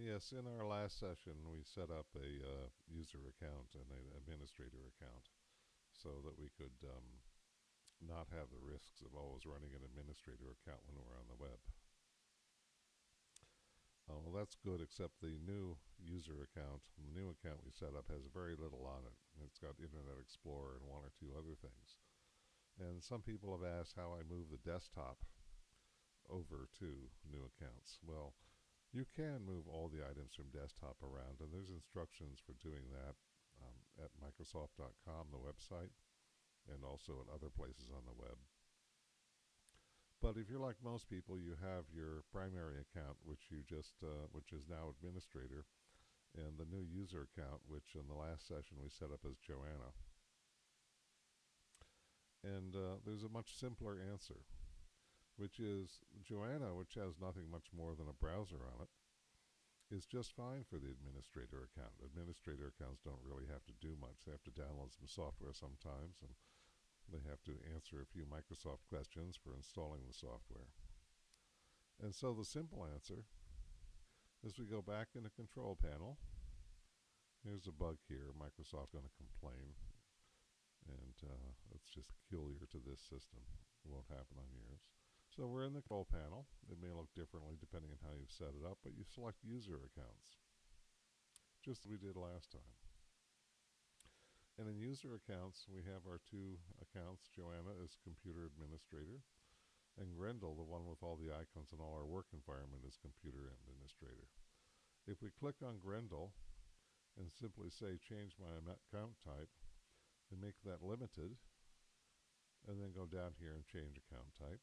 Yes, in our last session, we set up a user account and an administrator account so that we could not have the risks of always running an administrator account when we're on the web. Well, that's good, except the new user account, the new account we set up, has very little on it. It's got Internet Explorer and one or two other things. And some people have asked how I move the desktop over to new accounts. Well, you can move all the items from desktop around, and there's instructions for doing that at Microsoft.com, the website, and also at other places on the web. But if you're like most people, you have your primary account, which is now administrator, and the new user account, which in the last session we set up as Joanna. And there's a much simpler answer, which is Joanna, which has nothing much more than a browser on it, is just fine for the administrator account. Administrator accounts don't really have to do much. They have to download some software sometimes, and they have to answer a few Microsoft questions for installing the software. And so the simple answer is we go back in the control panel. Here's a bug here. Microsoft going to complain, and it's just peculiar to this system. It won't happen on yours. So we're in the control panel. It may look differently depending on how you've set it up, but you select user accounts, just as we did last time. And in user accounts, we have our two accounts. Joanna is computer administrator, and Grendel, the one with all the icons and all our work environment, is computer administrator. If we click on Grendel and simply say change my account type and make that limited, and then go down here and change account type,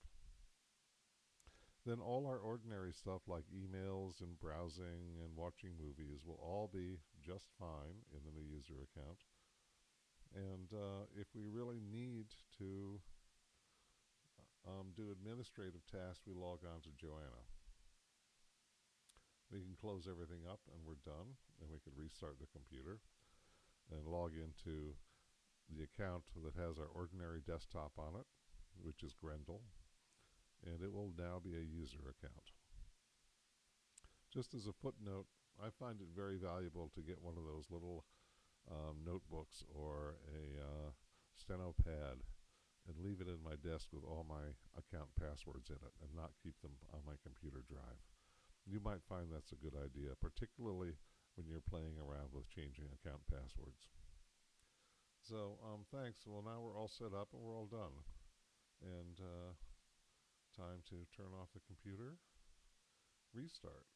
then all our ordinary stuff like emails and browsing and watching movies will all be just fine in the new user account. And if we really need to do administrative tasks, we log on to Joanna. We can close everything up and we're done, and we could restart the computer and log into the account that has our ordinary desktop on it, which is Grendel, and it will now be a user account. Just as a footnote, I find it very valuable to get one of those little notebooks or a steno pad and leave it in my desk with all my account passwords in it and not keep them on my computer drive. You might find that's a good idea, particularly when you're playing around with changing account passwords. So thanks. Well, now we're all set up and we're all done. And time to turn off the computer, restart.